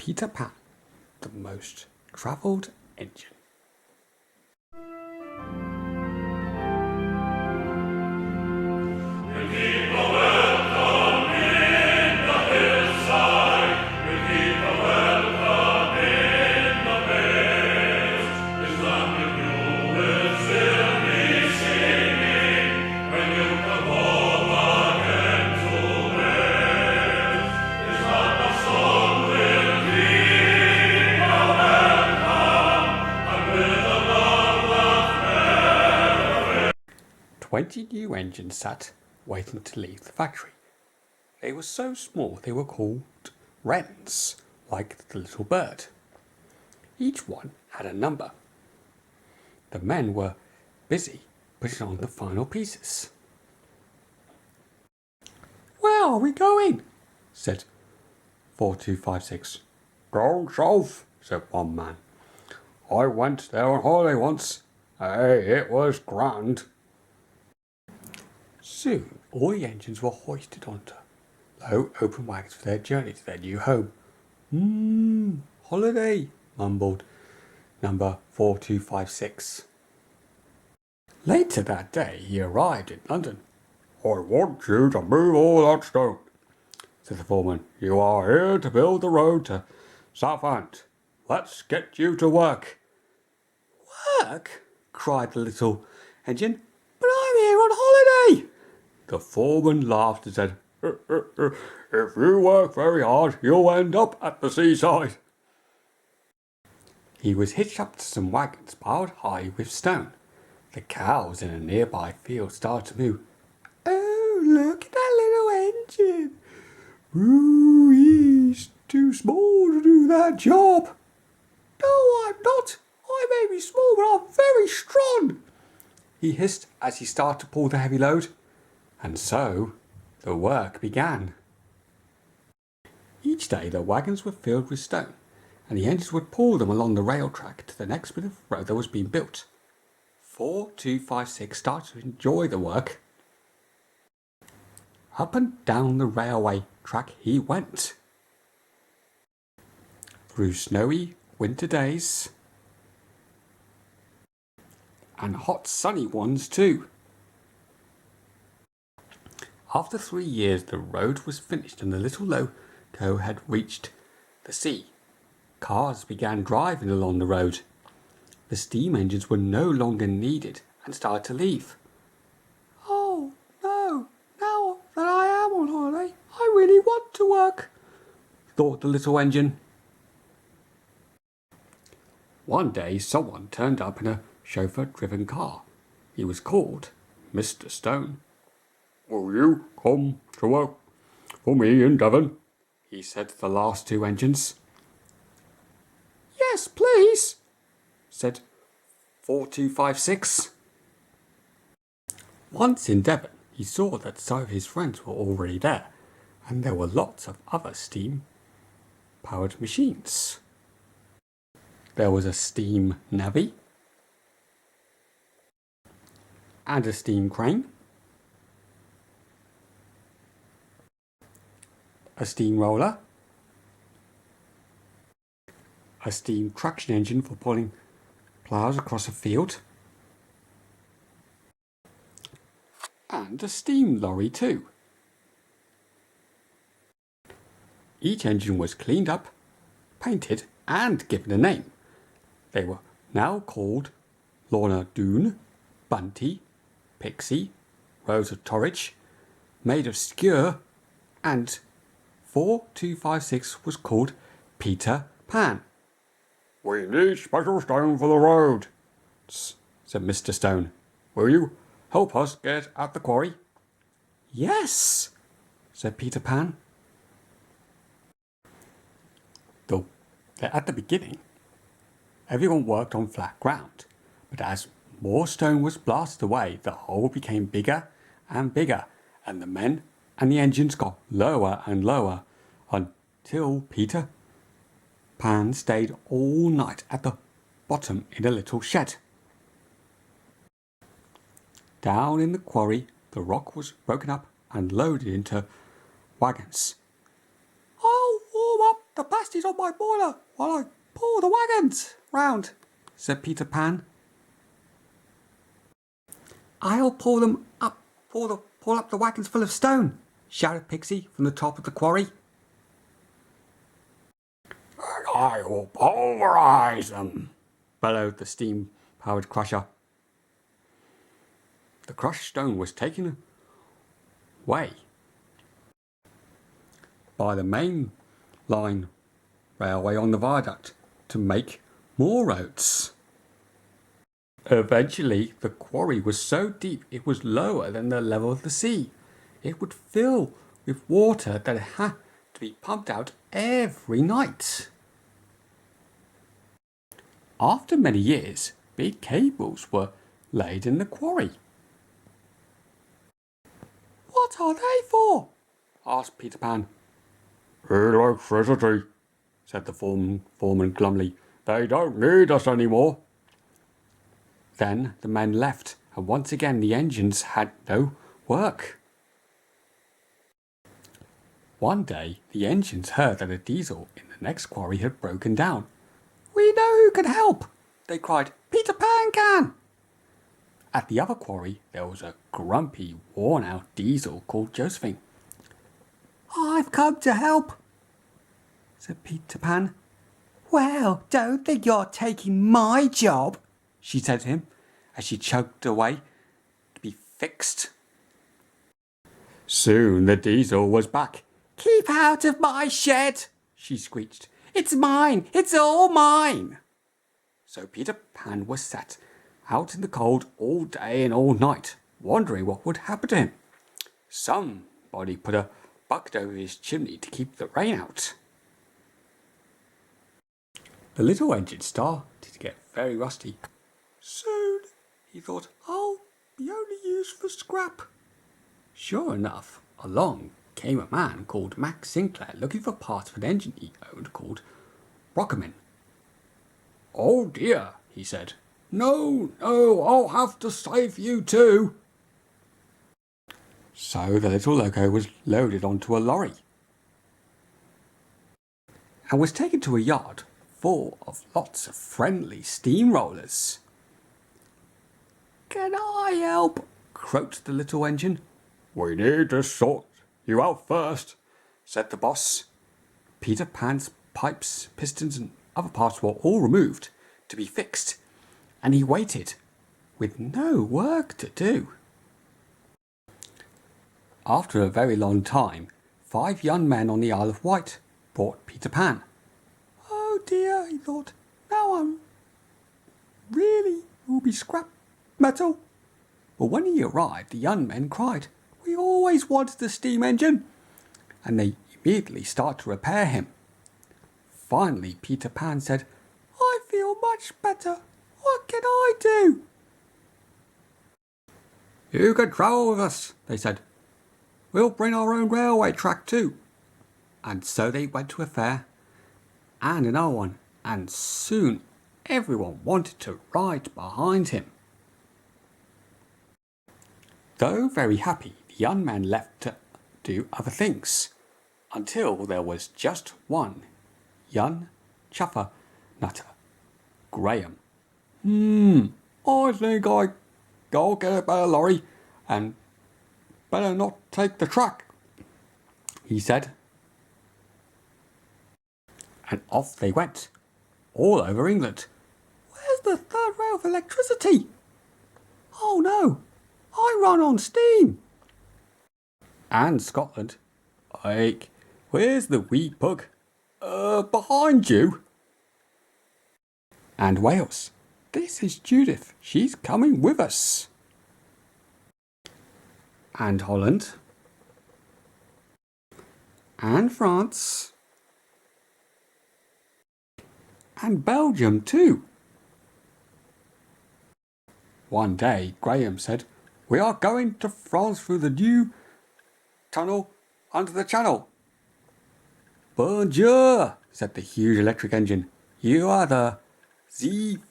Peter Pan, the most travelled engine. "20 new engines sat, waiting to leave the factory. They were so small they were called wrens, like the little bird. Each one had a number. The men were busy putting on the final pieces. "Where are we going?" said 4256. "Down south," said one man. "I went there on holiday once. Hey, it was grand." Soon all the engines were hoisted onto low open wagons for their journey to their new home. Holiday," mumbled number 4256. Later that day he arrived in London. "I want you to move all that stone," said the foreman. "You are here to build the road to Southend. Let's get you to work." "Work?" cried the little engine. "But I'm here on holiday." The foreman laughed and said, "If you work very hard, you'll end up at the seaside." He was hitched up to some wagons piled high with stone. The cows in a nearby field started to move. "Oh, look at that little engine. Ooh, he's too small to do that job." "No, I'm not. I may be small, but I'm very strong," he hissed as he started to pull the heavy load. And so the work began. Each day the wagons were filled with stone, and the engines would pull them along the rail track to the next bit of road that was being built. 4256 started to enjoy the work. Up and down the railway track he went, through snowy winter days, and hot sunny ones too. After 3 years the road was finished and the little loco had reached the sea. Cars began driving along the road. The steam engines were no longer needed and started to leave. "Oh no, now that I am on holiday, I really want to work," thought the little engine. One day someone turned up in a chauffeur-driven car. He was called Mr. Stone. "Will you come to work for me in Devon?" he said to the last two engines. "Yes, please," said 4256. Once in Devon, he saw that some of his friends were already there, and there were lots of other steam-powered machines. There was a steam navvy and a steam crane, a steam roller, a steam traction engine for pulling ploughs across a field, and a steam lorry too. Each engine was cleaned up, painted, and given a name. They were now called Lorna Doone, Bunty, Pixie, Rosa Torridge, Maid of Skewer, and 4256 was called Peter Pan. "We need special stone for the road," said Mr. Stone. "Will you help us get at the quarry?" "Yes," said Peter Pan. At the beginning, everyone worked on flat ground, but as more stone was blasted away, the hole became bigger and bigger, and the men and the engines got lower and lower, until Peter Pan stayed all night at the bottom in a little shed. Down in the quarry, the rock was broken up and loaded into wagons. "I'll warm up The blast is on my boiler while I pull the wagons round, said Peter Pan. I'll pull them up, pull up the wagons full of stone, shouted Pixie from the top of the quarry. And I will pulverise them, bellowed the steam-powered crusher. The crushed stone was taken away by the main line railway on the viaduct to make more roads. Eventually, the quarry was so deep it was lower than the level of the sea. It would fill with water that had to be pumped out every night. After many years, big cables were laid in the quarry. What are they for? Asked Peter Pan. Electricity, said the foreman glumly. They don't need us anymore. Then the men left, and once again the engines had no work. One day the engines heard that a diesel in the next quarry had broken down. We know who can help, they cried. Peter Pan can. At the other quarry there was a grumpy, worn-out diesel called Josephine. I've come to help, said Peter Pan. Well, don't think you're taking my job, she said to him as she chugged away to be fixed. Soon the diesel was back. Keep out of my shed, she screeched. It's mine, it's all mine. So Peter Pan was sat out in the cold all day and all night, wondering what would happen to him. Somebody put a bucket over his chimney to keep the rain out. The little engine started to get very rusty. Soon, he thought, I'll be only used for scrap. Sure enough, along came a man called Max Sinclair looking for parts for an engine he owned called Brockerman. Oh dear, he said. No, I'll have to save you too. So the little loco was loaded onto a lorry and was taken to a yard full of lots of friendly steamrollers. Can I help? Croaked the little engine. We need to sort you out first, said the boss. Peter Pan's pipes, pistons and other parts were all removed to be fixed, and he waited with no work to do. After a very long time, 5 young men on the Isle of Wight brought Peter Pan. Oh dear, he thought, now I'm really will be scrap metal. But when he arrived, the young men cried, We always wanted the steam engine, and they immediately started to repair him. Finally, Peter Pan said, I feel much better. What can I do? You can travel with us, they said. We'll bring our own railway track too. And so they went to a fair and another one, and soon everyone wanted to ride behind him. Though very happy, the young man left to do other things, until there was just one young chuffer nutter, Graham. I think I'll get a better lorry and better not take the track, he said. And off they went, all over England. Where's the third rail of electricity? Oh no, I run on steam. And Scotland. Ike, where's the wee pug? Behind you. And Wales. This is Judith. She's coming with us. And Holland. And France. And Belgium too. One day, Graham said, We are going to France through the new tunnel under the channel. Bonjour, said the huge electric engine. You are the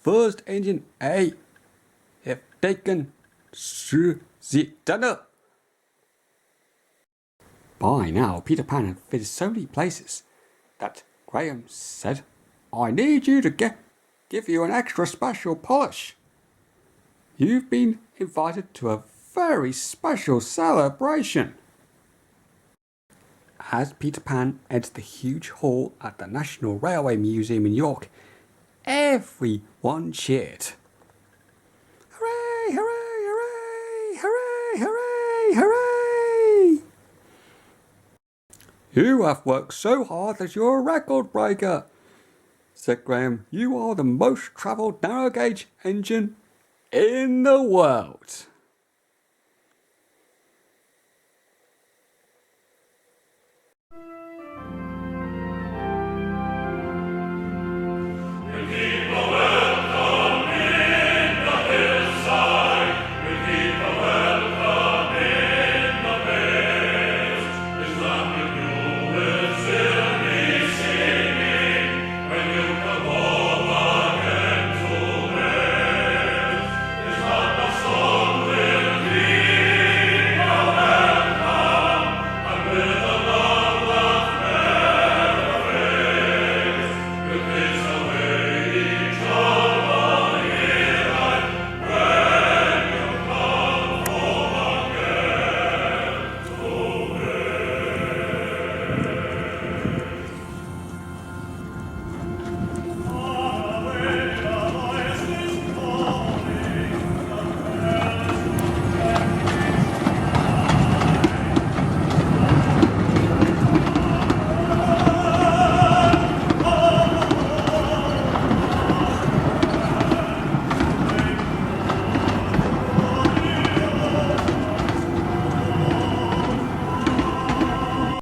first engine I have taken through the tunnel. By now, Peter Pan had visited so many places that Graham said, "I need you to give you an extra special polish. You've been invited to a very special celebration." As Peter Pan entered the huge hall at the National Railway Museum in York, everyone cheered. "Hooray, hooray, hooray, hooray, hooray, hooray! You have worked so hard that you're a record breaker," said Graham. "You are the most travelled narrow gauge engine in the world."